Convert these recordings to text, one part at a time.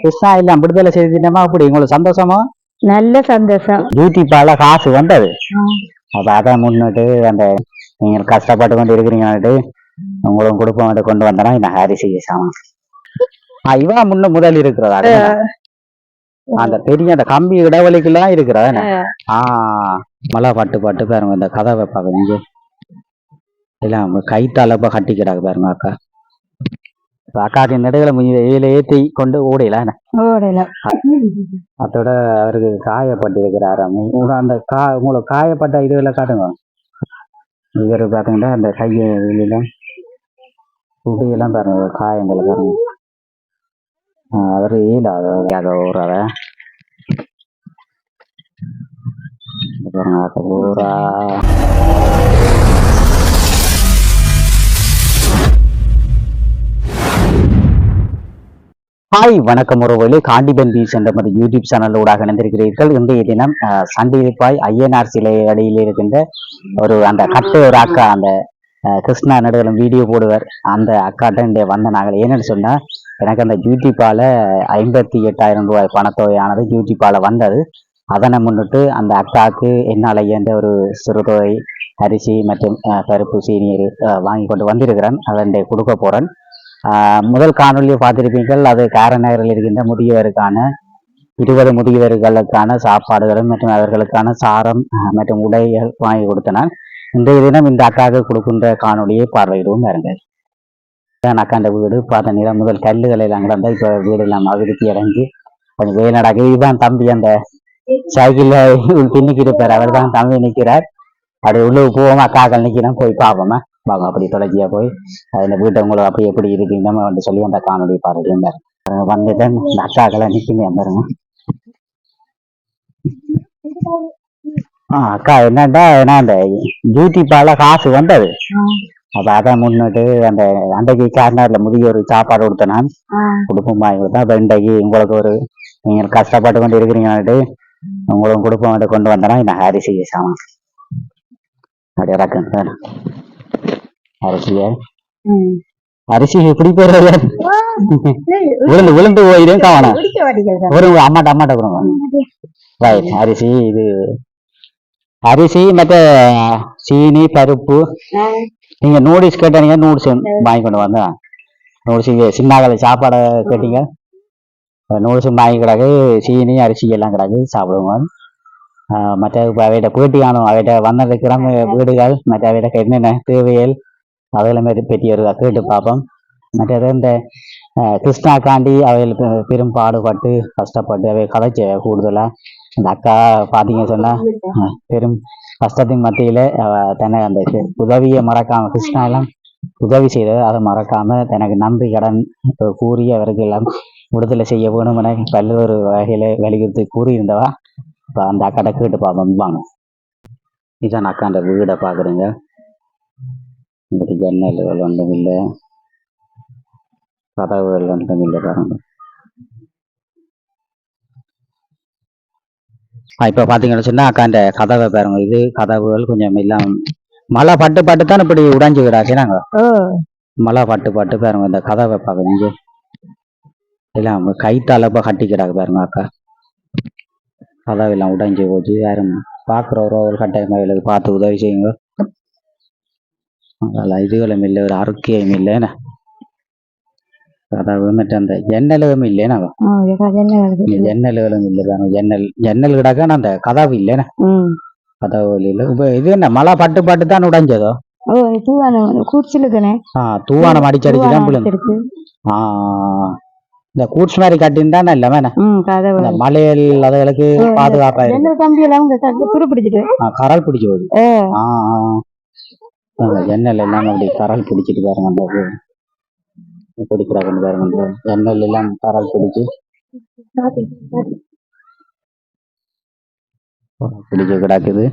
கிருஷ்ணா இல்ல விடுதலை செய்திட்டமா அப்படி உங்களுக்கு சந்தோஷமா? நல்ல சந்தோஷம். யூடியூப்பால காசு வந்தது. அப்ப அதான் முன்னிட்டு அந்த நீங்க கஷ்டப்பட்டு கொண்டு இருக்கிறீங்கன்னுட்டு உங்களுக்கு குடும்பம் கொண்டு வந்தனா இந்த ஹாரிசி சாமான் இவா முதல் இருக்கிறதா அந்த பெரிய அந்த கம்பி இடைவெளிக்கெல்லாம் இருக்கிறதா மழை பட்டு பட்டு பாருங்க இந்த கதை வைப்பாங்க நீங்க எல்லாம் கைத்தாலப்ப கட்டிக்கிறாங்க பாருங்க அக்கா. அக்காக்கு நடுகளை வெயில ஏற்றி கொண்டு ஓடையில அதோட அவருக்கு காயப்பட்டு இருக்கிறாரு. அந்த உங்களுக்கு காயப்பட்ட இதுல காட்டுங்க. இவரு பாத்தீங்கன்னா அந்த கையெல்லாம் துடியெல்லாம் பாருங்க காயங்களை பாருங்க. அவரு ஈழாத ஊராத பாருங்க ஊரா. ஹாய் வணக்கம் உறவுகளே, காண்டிபன் பீச் என்ற யூடியூப் சேனலோடாக இணைந்திருக்கிறீர்கள். இன்றைய தினம் சண்டிலிப்பாய் ஐயனார் சிலை அடியில் இருக்கின்ற அந்த ஒரு அக்கா அந்த கிருஷ்ணா நடுகளும் வீடியோ போடுவார் அந்த அக்காட்ட இந்த வந்த நாங்கள் என்னன்னு சொன்னா எனக்கு அந்த யூடியூப்பால 58,000 ரூபாய் பணத்தொகையானது யூடியூப்பால வந்தது. அதனை முன்னிட்டு அந்த அக்காவுக்கு என்னால் என்ற ஒரு சிறுதொகை அரிசி மற்றும் பருப்பு சீனியர் வாங்கி கொண்டு வந்திருக்கிறேன். அதை கொடுக்க போறேன். முதல் காணொலியை பார்த்திருப்பீர்கள். அது காரநகரில் இருக்கின்ற முதியவருக்கான 20 முதியவர்களுக்கான சாப்பாடுகளும் மற்றும் அவர்களுக்கான சாரம் மற்றும் உடைகள் வாங்கி கொடுத்தனால் இன்றைய தினம் இந்த அக்காவுக்கு கொடுக்கின்ற காணொலியை பார்வையிடுவோம் பாருங்கள். அக்காண்ட வீடு பார்த்த நிலம் முதல் கல்லுகளை எல்லாம் கிடந்தா இப்ப வீடு எல்லாம் அபிவிருத்தி அடைஞ்சு கொஞ்சம் வேலை நடக்குது. இதுதான் தம்பி அந்த சைக்கிள்ல பின்னிக்கு இருப்பார். அவர் தான் தம்பி நிற்கிறார். அப்படி உள்ள போவோமா அக்காக்கள் நிற்கிறோம் போய் பார்ப்போமா வாங்க. அப்படி தொலைச்சியா போய் அந்த வீட்டை உங்களுக்கு அப்படி எப்படி இருக்கீங்க வந்து சொல்லி அந்த காணொலி பாருங்க. வந்துட்டேன் இந்த அக்காக்களை நிற்கணும் பாருங்க. அக்கா என்னண்டா ஏன்னா அந்த யூடியூப்பால காசு வந்தது. அப்ப அதான் முன்னிட்டு அந்த அன்றைக்கு கார்னர்ல முதியோர் சாப்பாடு கொடுத்தேன் குடும்பம் வாங்கி கொடுத்தேன். அப்ப இன்றைக்கு உங்களுக்கு ஒரு நீங்க கஷ்டப்பட்டு கொண்டு இருக்கிறீங்கன்னுட்டு உங்களுக்கு குடும்பம் கொண்டு வந்தனா இந்த ஹாரிசி சாமான் அப்படி இறக்குங்க. அரிசி எப்படி போறது விழுந்து விழுந்து போயிடும் காவனா ஒரு அம்மாட்ட கொடுங்க. ரைட் அரிசி இது அரிசி மற்ற சீனி பருப்பு. நீங்க நூடுல்ஸ் கேட்டீங்க நூடுல்ஸ் வாங்கி கொண்டு வந்தா நூடுல்ஸ் சின்ன சாப்பாடை கேட்டீங்க நூடுல்ஸும் வாங்கி கிடக்கு. சீனி அரிசி எல்லாம் கிடக்கு சாப்பிடுவோம். மற்ற அவையிட்ட பேட்டி காணும் அவையிட்ட வந்திருக்கிற வீடுகள் மற்ற அவையிட்ட என்னென்ன தேவையல் அவையில பற்றி ஒரு கேட்டு பார்ப்போம். மற்றது இந்த கிருஷ்ணா காண்டி அவைகளுக்கு பெரும் பாடுபட்டு கஷ்டப்பட்டு அவை கதைச்ச கூடுதலா இந்த அக்கா பார்த்தீங்க சொன்னா பெரும் கஷ்டத்தின் மத்தியில தன்னை அந்த உதவியை மறக்காம கிருஷ்ணா எல்லாம் உதவி செய்தது அதை மறக்காம தனக்கு நன்றி கடன் கூறி அவருக்கு எல்லாம் விடுதலை செய்ய வேணும் என பல்வேறு வகையில வலியுறுத்தி கூறியிருந்தவா. இப்போ அந்த அக்காட்ட கேட்டு பார்ப்போம் வாங்க. இதான் அக்கா அந்த வீடை பாக்குறீங்க. இந்த ஜன்னல்கள் ஒன்றும் இல்லை, கதவுகள் ஒன்றும் இல்லை பாருங்க. இப்ப பாத்தீங்கன்னு சொன்னா அக்காண்ட கதவை பாருங்க. இது கதவுகள் கொஞ்சம் இல்லாம மழை பட்டு பட்டு தான் இப்படி உடைஞ்சு விடாச்சுனாங்க. மழை பட்டு பட்டு பாருங்க இந்த கதவை பாக்குறீங்க எல்லாம் கைத்தாலப்ப கட்டிக்கிறாங்க பாருங்க அக்கா. கதவு எல்லாம் உடைஞ்சு போச்சு. யாரும் பாக்குறவரோ ஒரு கட்டாயம் பார்த்து உதவி செய்யுங்க. இதுகளும் இல்லை, ஒரு அறுக்கையும் இல்லைன்னா கதவு மட்டும் அந்த ஜன்னலும் இல்லைன்னா ஜன்னல்களும் இல்லை பாருங்க. ஜன்னல் கிடக்கான அந்த கதவு இல்லைன்னா கதவு இல்லை. இது என்ன மழை பட்டு பட்டு தான் உடைஞ்சதோ தூவானம் அடிச்சடிச்சுதான் விழுந்து. இந்த கூட்ஸ் மாதிரி கட்டின்னு இல்லாம மலையல் அதுகளுக்கு பாதுகாப்பா கரல் பிடிச்சு போகுது. ஜன்னல் எல்லாம் அப்படி கரல் பிடிச்சிட்டு பாருங்க. பிடிக்கிறாங்க பாருங்க. ஜன்னல் எல்லாம் கரல் பிடிச்சு பிடிக்க கிடக்குது.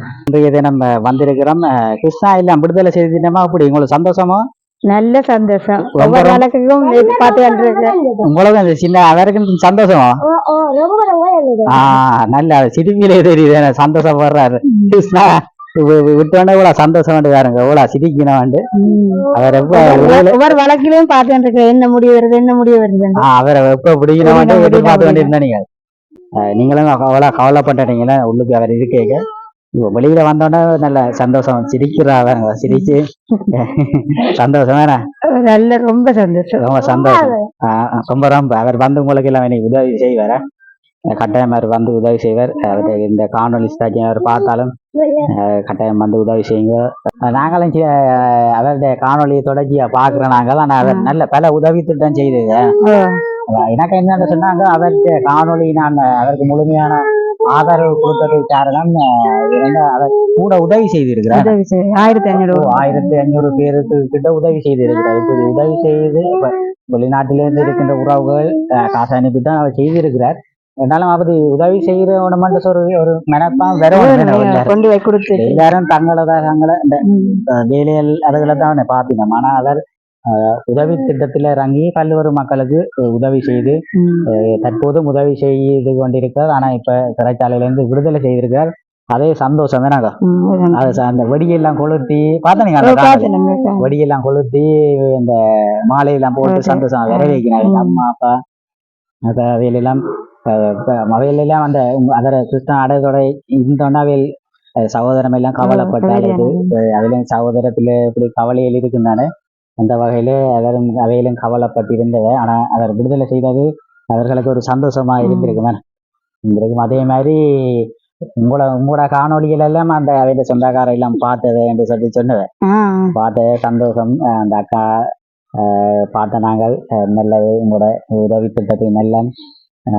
இதை நம்ம வந்திருக்கிறோம். கிருஷ்ணா எல்லாம் விடுதலை செய்திட்டமா அப்படி உங்களுக்கு சந்தோஷமா? நல்ல சந்தோஷம். உங்களுக்கு அந்த சின்ன அவருக்கு சந்தோஷமா? நல்ல சிரிப்பிலே தெரியுது சந்தோஷப்படுறாரு கிருஷ்ணா. விட்டோன்னே இவ்வளவு சந்தோஷம் வந்து பாருங்க இவ்வளவு சிரிக்கணும் வந்து அவர் எப்ப ஒவ்வொரு வழக்கிலையும் பார்த்துட்டு இருக்கேன் என்ன முடிவு வருது என்ன முடிவு வருது அவரை எப்ப பிடிக்கணும் வந்து எதிர்பார்த்து வேண்டியிருந்தா நீங்க நீங்களும் அவ்வளவு கவலைப்பட்டீங்களா உள்ளுக்கு அவர் இருக்கீங்க வெளியில வந்தோடனே நல்ல சந்தோஷம் சிரிக்கிறாங்க சிரிச்சு சந்தோஷம் வேணா நல்ல ரொம்ப சந்தோஷம் ரொம்ப சந்தோஷம் ரொம்ப ரொம்ப அவர் வந்து உங்களுக்கு எல்லாம் எனக்கு உதவி செய்வார கட்டாயம் அவர் வந்து உதவி செய்வார் அவர் இந்த காணொலி ஸ்டாக்கிங் அவர் பார்த்தாலும் கட்டாயம் வந்து உதவி செய்யுங்க நாங்களும் அவருடைய காணொலியை தொடர்ச்சியா பாக்குறோம் நாங்கள் ஆனால் அவர் நல்ல பல உதவி திட்டம் செய்தது எனக்கு என்னன்னு சொன்னாங்க அவருக்கு காணொலி நான் அவருக்கு முழுமையான ஆதரவு கொடுத்ததுக்கு காரணம் அவர் கூட உதவி செய்திருக்கிறார் 1500 பேருக்கு கிட்ட உதவி செய்திருக்கிறார் இப்படி உதவி செய்து வெளிநாட்டிலிருந்து இருக்கின்ற உறவுகள் காசு அனுப்பி தான் அவர் செய்திருக்கிறார் இருந்தாலும் அப்படி உதவி செய்யறவனு ஒரு மனப்பாம் கொண்டு போய் கொடுத்து எல்லாரும் தங்களோட இந்த வேலைகள் அதுகளை தான் பாப்பினோம் ஆனா அவர் உதவி திட்டத்தில் இறங்கி பல்வேறு மக்களுக்கு உதவி செய்து தற்போதும் உதவி செய்து கொண்டிருக்கிறார் ஆனா இப்ப சிறைச்சாலையிலிருந்து விடுதலை செய்திருக்கிறார் அதே சந்தோஷம் தானாங்க அது அந்த வெடியெல்லாம் கொளுத்தி பார்த்தீங்க வெடியெல்லாம் கொளுத்தி இந்த மாலையெல்லாம் போட்டு சந்தோஷம் வரவேற்கிறாங்க அம்மா அப்பா அவையெல்லாம் அவையெல்லாம் அந்த அதர கிருஷ்ண அடையதோட இந்தொன்னாவில் சகோதரம் எல்லாம் கவலைப்பட்டால் அதுலயும் சகோதரத்துல இப்படி கவலையில் இருக்குந்தானே அந்த வகையில அவையிலும் கவலைப்பட்டிருந்தது ஆனா அவர் விடுதலை செய்தது அவர்களுக்கு ஒரு சந்தோஷமா இருந்திருக்கும் அதே மாதிரி உங்களோட காணொலிகள் எல்லாம் அந்த அவையில சொந்தக்கார எல்லாம் பார்த்தது என்று சொல்லி சொன்னது பார்த்தது சந்தோஷம் அந்த அக்கா பார்த்த நாங்கள் நல்லது உங்களோட உதவி திட்டத்தை நல்ல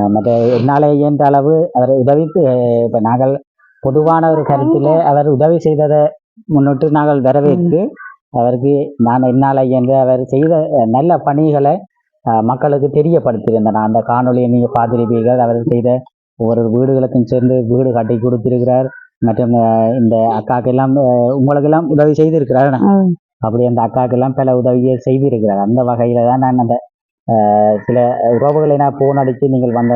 மற்ற என்னால இயன்ற அளவு அவர் உதவிக்கு இப்ப நாங்கள் பொதுவான ஒரு கருத்திலே அவர் உதவி செய்ததை முன்னிட்டு நாங்கள் வரவேற்று அவருக்கு நான் என்னால் இயன்ற அவர் செய்த நல்ல பணிகளை மக்களுக்கு தெரியப்படுத்தியிருந்தேன் அந்த காணொலியை நீங்க பார்த்திருப்பீர்கள் அவர் செய்த ஒவ்வொரு வீடுகளுக்கும் சேர்ந்து வீடு கட்டி கொடுத்திருக்கிறார் மற்றும் இந்த அக்காக்கெல்லாம் உங்களுக்கெல்லாம் உதவி செய்திருக்கிறார் அப்படி அந்த அக்காக்கெல்லாம் பல உதவியை செய்திருக்கிறார் அந்த வகையில தான் நான் அந்த சில உறவுகளை நான் போன் அடித்து நீங்கள் வந்த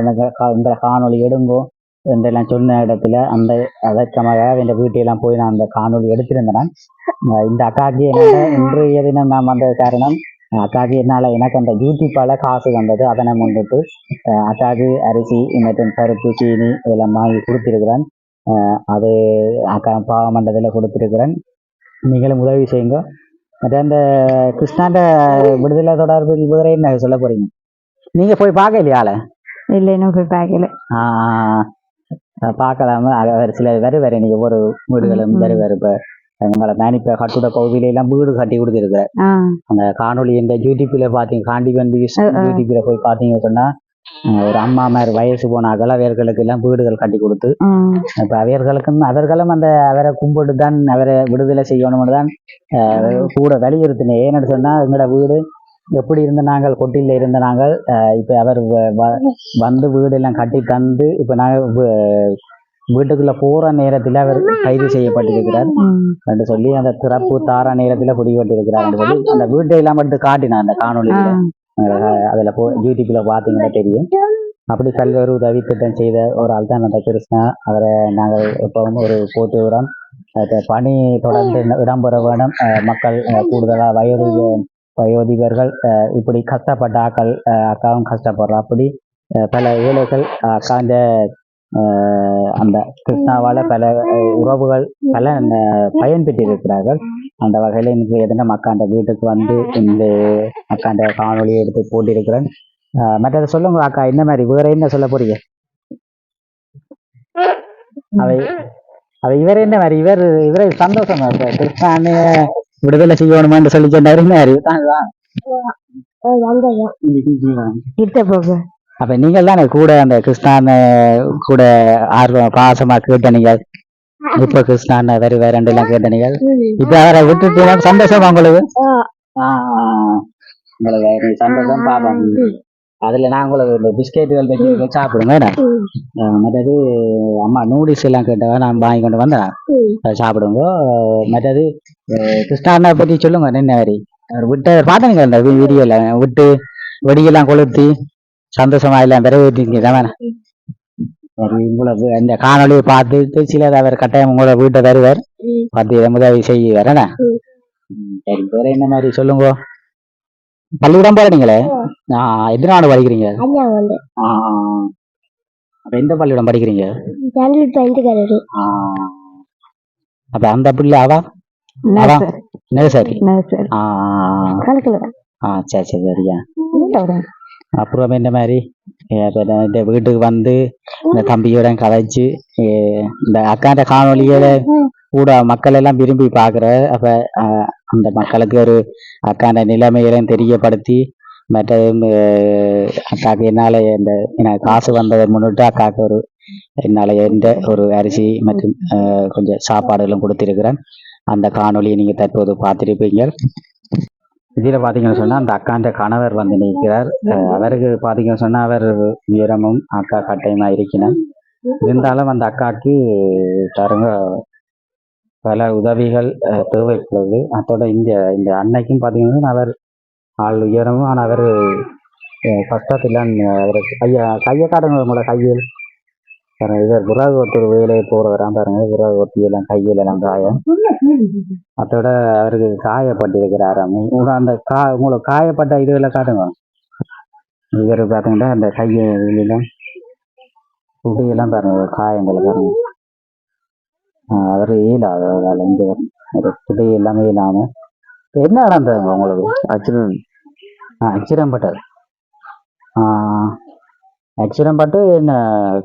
இந்த காணொலி எடுங்கோ என்றெல்லாம் சொன்ன இடத்துல அந்த அதற்கமாக இந்த வீட்டையெல்லாம் போய் நான் அந்த காணொலி எடுத்திருந்தேன் இந்த அக்காக்கு என்னால இன்றைய தினம் நான் வந்த காரணம் அக்காக்கு என்னால எனக்கு அந்த யூடியூப்பால காசு வந்தது அதனை முன்னிட்டு அக்காக்கு அரிசி மற்றும் பருப்பு சீனி இதெல்லாம் வாங்கி கொடுத்திருக்கிறேன் அது அக்கா பாவமண்டலத்தில் கொடுத்திருக்கிறேன் நீங்களும் உதவி செய்யுங்க மற்ற அந்த கிருஷ்ணாண்ட விடுதலை தொடர்பு வேற என்ன சொல்ல போறீங்க நீங்க போய் பார்க்கலையால இல்லை இன்னும் போய் பார்க்கல பார்க்கலாம அவர் சில வேற நீங்க ஒவ்வொரு வீடுகளும் வேறு இப்ப உங்களை மேனிப்ப கட்டுட பகுதியில எல்லாம் வீடு கட்டி கொடுத்துருக்க அந்த காணொலி இந்த யூடியூப்ல பாத்தீங்க காண்டிபன் யூடியூப்ல போய் பாத்தீங்கன்னு சொன்னா ஒரு அம்மா மாதிரி வயசு போனாக்கள் அவர்களுக்கு எல்லாம் வீடுகள் கட்டி கொடுத்து இப்ப அவர்களும் அந்த அவரை கும்பிட்டு தான் அவரை விடுதலை செய்யணும்னு தான் கூட வலியுறுத்தினேன் ஏன்னு சொன்னா எங்களோட வீடு எப்படி இருந்த நாங்கள் கொட்டில இருந்த நாங்கள் இப்ப அவர் வந்து வீடு எல்லாம் கட்டி தந்து இப்ப நாங்கள் வீட்டுக்குள்ள போற நேரத்துல அவர் கைது செய்யப்பட்டிருக்கிறார் என்று சொல்லி அந்த திறப்பு தார நேரத்துல பிடிபட்டிருக்கிறார் என்று சொல்லி அந்த வீட்டை எல்லாம் மட்டும் காட்டினான் அந்த காணொலியில அதுல யூடியூப்ல பாத்தீங்கன்னா தெரியும் அப்படி பல்வேறு உதவி திட்டம் செய்த ஒரு ஆள் தான் அந்த கிருஷ்ணா அவரை நாங்கள் எப்பவும் ஒரு போட்டு விடுறோம் பணி தொடர்ந்து இடம்பெற வேணும் மக்கள் கூடுதலா வயோதிபர்கள் இப்படி கஷ்டப்பட்ட அக்காவும் கஷ்டப்படுறா அப்படி பல ஏழைகள் அக்கா அந்த கிருஷ்ணாவால பல உறவுகள் பல பயன்பெற்று இருக்கிறார்கள் அந்த வகையில இன்னைக்கு எதுனா அக்காண்ட வீட்டுக்கு வந்து இந்த அக்காண்ட காணொலியை எடுத்து போட்டிருக்கிறேன் மற்றதை சொல்லுங்க அக்கா என்ன மாதிரி வேற என்ன சொல்ல போறீங்க அவை இவர் என்ன மாதிரி இவரை சந்தோஷமா கிருஷ்ணான்னு விடுதலை செய்யணுமான்னு சொல்லி சொன்னாரு அப்ப நீங்கள் தானே கூட அந்த கிருஷ்ணான கூட ஆர்வம் பாசமா கேட்ட நீங்கள் இப்ப கிருஷ்ணான வேற ரெண்டு எல்லாம் கேட்ட நீங்கள் இப்ப அவரை விட்டுட்டு சந்தோஷமா உங்களுக்கு உங்களுக்கு சந்தோஷம் பாப்போம் அதுல நான் உங்களுக்கு இந்த பிஸ்கெட்டுகள் வச்சு சாப்பிடுங்க மற்றது அம்மா நூடுல்ஸ் எல்லாம் கேட்டவா நான் வாங்கி கொண்டு வந்தேன் சாப்பிடுங்க மற்றது கிருஷ்ணாண்ணா பற்றி சொல்லுங்க என்ன மாதிரி அவர் விட்டு பார்த்தீங்க அந்த வீடியோல விட்டு வெடியெல்லாம் கொளுத்தி சந்தோஷமா எல்லாம் நிறைவேற்றிங்க தானே சரி உங்களை இந்த காணொலியை பார்த்துட்டு சிலர் அவர் கட்டாயம் உங்களோட வீட்டை தருவார் பார்த்து இதை உதவி செய்வார் என்ன சரி வேற என்ன மாதிரி சொல்லுங்க பள்ளிக்கூடம் போறீங்களே எத்தனை ஆண்டு படிக்கிறீங்க அப்ப எந்த பள்ளிக்கூடம் படிக்கிறீங்க அப்ப அந்த பிள்ளை சரி சரி சரி சரியா அப்புறம் இந்த மாதிரி இந்த வீட்டுக்கு வந்து இந்த தம்பியோட கதைச்சு இந்த அக்காண்ட காணொலியில கூட மக்கள் எல்லாம் விரும்பி பாக்குற அப்ப அந்த மக்களுக்கு ஒரு அக்காண்ட நிலைமையெல்லாம் தெரியப்படுத்தி மற்றது அக்காக்கு என்னால இந்த காசு வந்ததை முன்னிட்டு அக்காக்கு ஒரு என்னால எந்த ஒரு அரிசி மற்றும் கொஞ்சம் சாப்பாடுகளும் கொடுத்திருக்கிறேன் அந்த காணொலியை நீங்க தற்போது பார்த்திருப்பீங்க இதுல பாத்தீங்கன்னு சொன்னா அந்த அக்காண்ட கணவர் வந்து நிற்கிறார் அவருக்கு பாத்தீங்கன்னு சொன்னா அவர் உயரமும் அக்கா கட்டையுமா இருக்கணும் இருந்தாலும் அந்த அக்காக்கு பாருங்க பல உதவிகள் தேவைப்படுது அதோட இந்த அன்னைக்கும் பாத்தீங்கன்னா அவர் ஆள் உயரமும் ஆனா அவர் கஷ்டத்தில் அவருக்கு கையை காட்டுங்க உங்களோட கையில் இவர் புறாகு ஒருத்தர் வேலையை போறவரான் பாருங்க புறாகு ஒருத்தி எல்லாம் கையில எல்லாம் காயம் அதோட அவருக்கு காயப்பட்டிருக்கிறாராம் அந்த உங்களுக்கு காயப்பட்ட இதுல காட்டுங்க இவர் பாத்தீங்கன்னா அந்த கையெல்லாம் குடியெல்லாம் பாருங்க காயங்களை பாருங்க அவரு இயலாது இங்க குடி எல்லாமே இல்லாம என்ன நடந்தது உங்களுக்கு ஆக்சிடென்ட் பட்டார் ஆக்சிடென்ட் பட்டு என்ன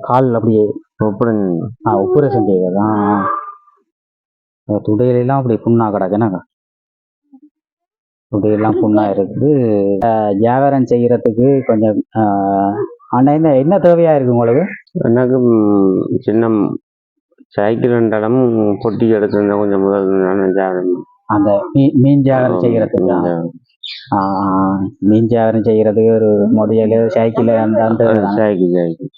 கால் அப்படியே ஆப்ரேஷன் செய்வதுதான் துடையிலாம் அப்படி புண்ணா கிடக்குனாக்கா துடையெல்லாம் புண்ணா இருக்குது வியாபாரம் செய்யறதுக்கு கொஞ்சம் ஆனா என்ன தேவையா இருக்கு உங்களுக்கு எனக்கு சின்ன சைக்கிள் ரெண்டாலும் பொட்டி எடுத்து கொஞ்சம் முதல் அந்த மீன் வியாபாரம் செய்யறதுக்கு மீன் வியாபாரம் செய்யறதுக்கு ஒரு மொடியல் சைக்கிள்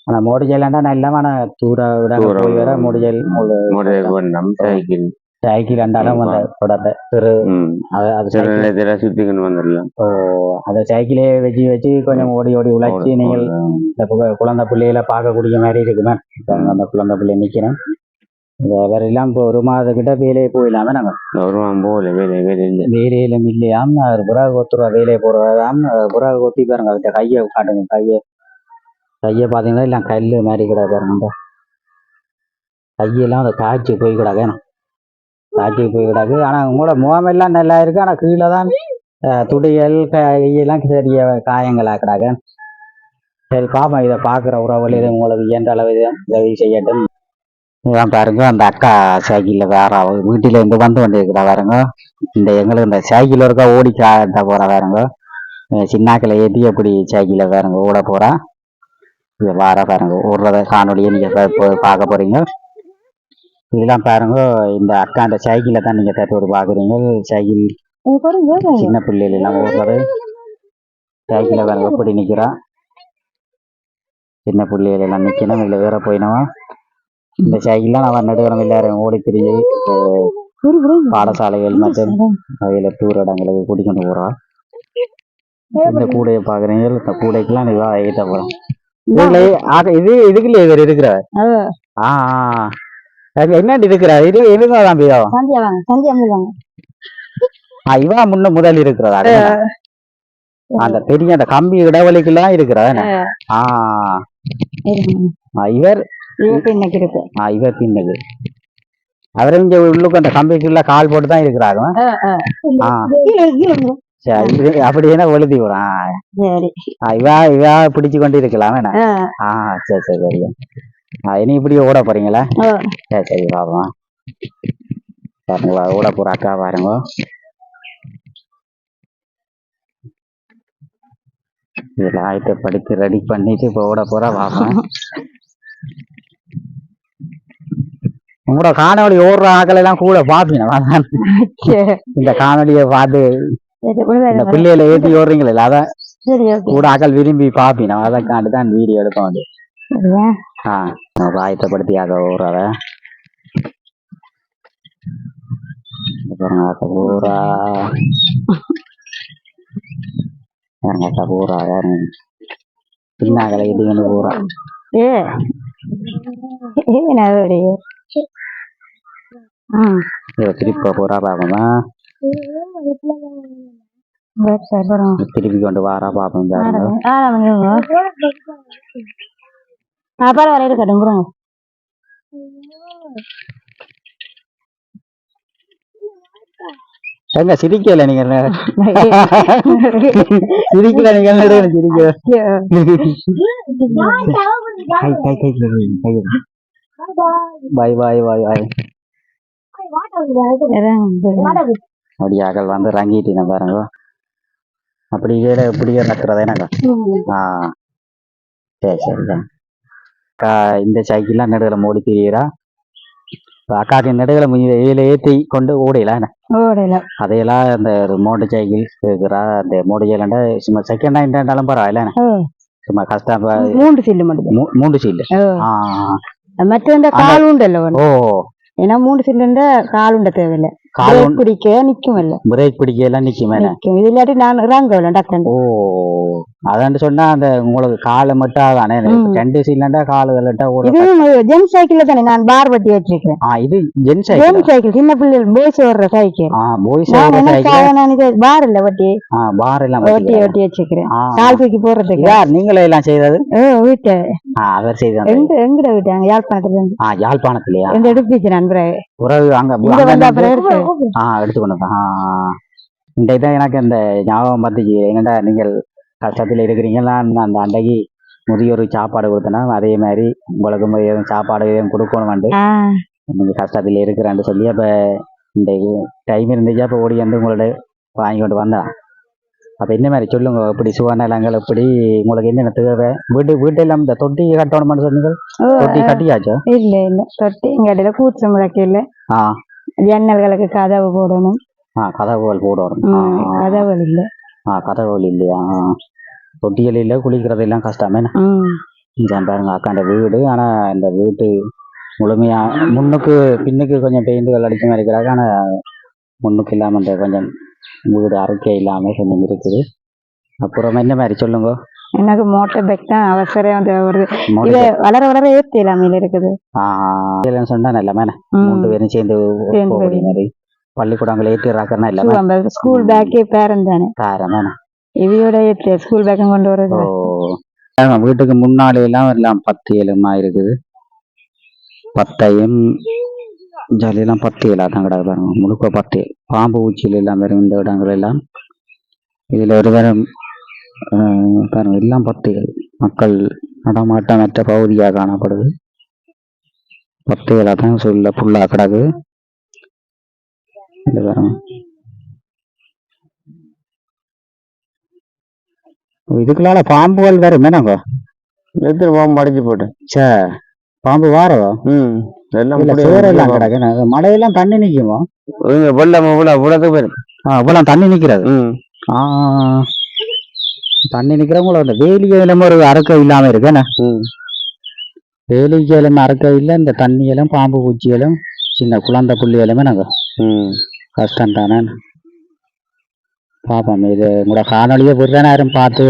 ஆனா மோடியல்ண்டா நான் இல்லாம ஆனா தூர விட போய் வர மொடியல் சைக்கிள் ரெண்டாலும் சுத்திக்கணும் வந்துடலாம் அந்த சைக்கிளே வச்சு கொஞ்சம் ஓடி உழைச்சி நீங்கள் இந்த குழந்தை பிள்ளைகளை பார்க்கக்கூடிய மாதிரி இருக்குமே அந்த குழந்தை பிள்ளை நிக்கிறேன் வேறெல்லாம் இப்போ ஒரு மாதக்கிட்ட வேலையை போயிடலாமே நாங்க போகல வேலையிலும் இல்லையாம் புறாக கொத்துருவா வேலையை போடுறதாம் புறாக கொத்தி பாருங்க அதுக்கு கையை காட்டுங்க கையை பார்த்தீங்கன்னா இல்லை கல் மாதிரி கிடக்கு பாருங்க கையெல்லாம் அதை காய்ச்சி போய் கிடக்கு காய்ச்சி போய் கிடக்கு ஆனா உங்களோட முகமெல்லாம் நல்லா இருக்கு ஆனா கீழே தான் துடியல் கையெல்லாம் சரிய காயங்களா கிடக்கு சரி பாப்போம் இதை பார்க்குற உறவுகளில் உங்களுக்கு இயன்ற அளவு உதவி செய்யட்டும் இதான் பாருங்க அந்த அக்கா சைக்கிள்ல வேற வீட்டில இருந்து வந்து கொண்டிருக்கிறா பாருங்க இந்த எங்களுக்கு இந்த சைக்கிள் இருக்கா ஓடி காட்ட போறா பாருங்க சின்னாக்களை ஏற்றி அப்படி சைக்கிள பாருங்க ஓட போறா இது வார பாருங்க ஓடுறத காணொலியை நீங்க பார்க்க போறீங்க இதெல்லாம் பாருங்க இந்த அக்கா அந்த சைக்கிளை தான் நீங்க தற்போது பாக்குறீங்க சைக்கிள் சின்ன பிள்ளைகள் எல்லாம் ஓடுறது சைக்கிளை பாருங்க எப்படி நிக்கிறா சின்ன பிள்ளைகள் எல்லாம் நிக்கணும் இல்லை வேற போயினவா இந்த சைக்கிள்லாம் நான் நடுவரம் எல்லாரும் ஓடி திரிஞ்சு பாடசாலைகள் மற்றும் அவையில டூர் இடங்களுக்கு கூட்டிக்கொண்டு போறோம் இந்த கூடையை பாக்குறீங்க இந்த கூடைக்கெல்லாம் நீங்க ஏற்ற போறோம் இதுக்குள்ள இவர் இருக்கிறார் என்ன இருக்கிறார் இது எதுதான் இவா முன்ன முதல் இருக்கிறதா அந்த பெரிய அந்த கம்பி இடைவெளிக்கெல்லாம் இருக்கிறார் இவர் இவர் பின்னது அவரு இங்க உள்ளுக்கு அந்த கம்பிக்குள்ள கால் போட்டு தான் இருக்கிறாரு அப்படி என்ன எழுதி விடான் இவா பிடிச்சு கொண்டு இருக்கலாம் சரி சரி சரியா இனி இப்படி ஓட போறீங்களா சரி சரி பாப்போம் பாருங்களா ஓட போற அக்கா பாருங்க இதெல்லாம் ஆயத்தை படித்து ரெடி பண்ணிட்டு இப்போ ஓட போறா பாப்போம் உங்களோட காணொலி ஓடுற ஆக்கள் எல்லாம் கூட பாப்பீங்க இந்த காணொலியை பார்த்து இந்த பிள்ளைகளை ஏற்றி ஓடுறீங்களா அதான் கூட ஆக்கள் விரும்பி பாப்பீங்க அதான் காண்டுதான் வீடியோ எடுக்க வந்து ஆயத்தப்படுத்தியாக ஓடுறத பூரா பூரா பின்னாக்களை இடிக்கணும் பூரா திருப்ப போறா பாப்போமா திருப்பி கொண்டு வாரா பாப்போம் பரவாயில்ல இருக்கட்டும் புறங்க எங்க சிரிக்கல நீங்க சிரிக்கல நீங்க பாய் பாய் பாய் பாய் அப்படியாக்கள் வந்து ரங்கிட்டீங்க பாருங்க அப்படி இப்படியே நடக்கிறதே நாங்க சரி சரிதான் அக்கா இந்த சைக்கிள்லாம் நடுவில் மோடி திரியிறா அக்காக்கு நடுவில் இதில் ஏற்றி கொண்டு ஓடையில அதையெல்லாம் அந்த மோட்டர் சைக்கிள் இருக்கிறா அந்த மோட்டர் சைக்கிள்ண்டா சும்மா செகண்ட் ஹேண்டாலும் பரவாயில்ல சும்மா கஷ்டம் மூன்று சீல்டு மற்ற கால் உண்டல்ல ஓ ஏன்னா 3 சிலிண்ட கால் உண்ட தேவையில்லை பிடிக்க நிக்கும் இல்ல பிரேக் பிடிக்க எல்லாம் நிக்கும் இது இல்லாட்டி நான் இறங்க டக்குன்னு ஓ அதான்னு சொன்னா அந்த உங்களுக்கு காலை மட்டும் ஆகானே 2 சிலிண்டா காலு இது ஜென் சைக்கிள்ல தானே நான் பார் வட்டி வச்சிருக்கேன் இது ஜென் சைக்கிள் சின்ன பிள்ளைகள் போய்ஸ் ஓடுற சைக்கிள் போய்ஸ் நான் இது பார் இல்ல வட்டி பார் எல்லாம் வட்டி வச்சிருக்கிறேன் கால் தூக்கி போடுறதுக்கு நீங்களே எல்லாம் செய்தது வீட்டை அவர் செய்தாங்க எங்கட வீட்டாங்க யாழ்ப்பாணத்துல இருந்து யாழ்ப்பாணத்துலயா இந்த எடுப்பிச்சு நண்பரே உறவு அங்க எடுத்துக்கணும் இந்த இதான் எனக்கு அந்த ஞாபகம் பார்த்துச்சு என்னடா நீங்கள் கஷ்டத்தில் இருக்கிறீங்களா அந்த அன்றைக்கு முதியோருக்கு சாப்பாடு கொடுத்தனா அதே மாதிரி உங்களுக்கு எதுவும் சாப்பாடு எதுவும் கொடுக்கணும்ண்டு நீங்க கஷ்டத்தில் இருக்கிறான்னு சொல்லி அப்ப இந்த டைம் இருந்துச்சு அப்ப ஓடி வந்து உங்களோட வாங்கி கொண்டு வந்தா அப்ப என்ன மாதிரி சொல்லுங்க இப்படி சுவநிலங்கள் எப்படி உங்களுக்கு என்னென்ன தேவை வீட்டு எல்லாம் இந்த தொட்டி கட்டணும்னு சொன்னீங்க தொட்டி கட்டியாச்சோ இல்ல தொட்டி எங்க இடையில கூச்சம் முழக்கையில ஜன்னல்களுக்கு கதவு போடணும் கதவுகள் போடணும் கதவுகள் இல்ல கதவுகள் இல்லையா தொட்டிகள் இல்ல குளிக்கிறது எல்லாம் கஷ்டமே பாருங்க அக்காண்ட வீடு ஆனா இந்த வீட்டு முழுமையா முன்னுக்கு பின்னுக்கு கொஞ்சம் பெயிண்டுகள் அடிச்ச மாதிரி இருக்கிறாங்க ஆனா முன்னுக்கு இல்லாம இந்த கொஞ்சம் வீடு அறுக்கை இல்லாம கொஞ்சம் இருக்குது அப்புறம் என்ன மாதிரி சொல்லுங்க எனக்கு மோட்டர் பைக் தான் அவசரம் வளர வளர ஏற்றி இல்லாமல் இருக்குது சொன்னா எல்லாமே 3 பேரும் சேர்ந்து மாதிரி பள்ளிக்கூடங்களை ஏற்றிடுறாக்கன்னா எல்லாமே ஸ்கூல் பேக்கே பேரன் தானே இவையோட ஏற்றி ஸ்கூல் பேக்கும் கொண்டு வரது வீட்டுக்கு முன்னாலே எல்லாம் 10 ஏழுமா இருக்குது 10 ஜாலியெல்லாம் 10 தான் கிடக்கு பாருங்க முழுக்க 10 பாம்பு ஊச்சியில் எல்லாம் வரும் இந்த இடங்கள் எல்லாம் இதுல ஒரு தரம் பாருங்க எல்லாம் 10 மக்கள் நடமாட்டமற்ற பகுதியாக காணப்படுது 10 தான் சொல்ல புல்லா கிடக்கு இதுக்குள்ளால பாம்புகள் வரும் என்னங்க எத்தனை பாம்பு அடிச்சு போட்டேன் சே பாம்பு வாரவா எல்லாம் கிடக்கு மழையெல்லாம் தண்ணி நிக்குமோ வெள்ளம் இவ்வளவு பேரும் இவ்வளவு தண்ணி நிக்கிறது தண்ணி நிக்கிறவங்கள இந்த வேலியிலும் ஒரு அறக்க இல்லாம இருக்குண்ணே வேலிகளும் அறக்க இல்லை இந்த தண்ணியெல்லாம் பாம்பு பூச்சிகளும் சின்ன குழந்தை புள்ளிகளுமே நாங்க கஷ்டம் தானே பாப்போம் இது உங்களோட காணொலியை பொறுத்தானே யாரும் பார்த்து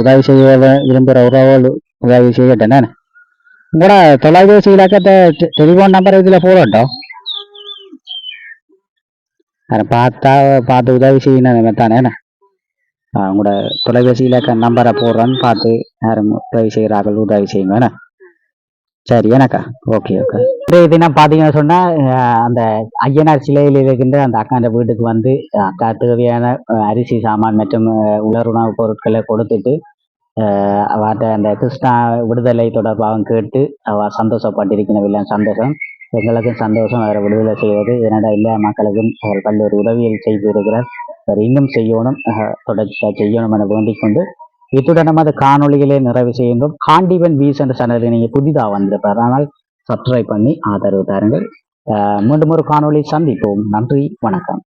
உதவி செய்ய விரும்புகிற உறவுகள் உதவி செய்யட்டேனே உங்களோட தொலைபேசி இலக்கத்தை டெலிஃபோன் நம்பர் இதுல போடட்டும் யாரும் பார்த்து உதவி செய்யணும் தானே உங்களோட தொலைபேசி இலக்க நம்பரை போடுறேன்னு பார்த்து யாரும் உதவி செய்கிறார்கள் உதவி செய்யுங்க சரி எனக்கா ஓகே தினம் பார்த்தீங்கன்னு சொன்னா அந்த ஐயனார் சிலையில் இருக்கின்ற அந்த அக்காண்ட வீட்டுக்கு வந்து அக்கா தேவையான அரிசி சாமான் மற்றும் உலருணவு பொருட்களை கொடுத்துட்டு அவட்ட அந்த கிருஷ்ணா விடுதலை தொடர்பாகவும் கேட்டு அவ சந்தோஷப்பட்டிருக்கவில்லை சந்தோஷம் எங்களுக்கும் சந்தோஷம் அவரை விடுதலை செய்வது என்னடா இல்லை மக்களுக்கும் அவர் பல்வேறு உதவிகள் செய்து இருக்கிறார் அவர் இன்னும் செய்யணும் தொடர்ச்சியாக செய்யணும் என வேண்டிக் கொண்டு இத்துடன் நமது காணொலிகளை நிறைவு செய்கின்றோம். காண்டிபன் வீஸ் என்ற சேனலை நீங்க புதிதாக வந்திருப்பார், ஆனால் சப்ஸ்கிரைப் பண்ணி ஆதரவு தாருங்கள். மீண்டும் ஒரு காணொலி சந்திப்போம். நன்றி, வணக்கம்.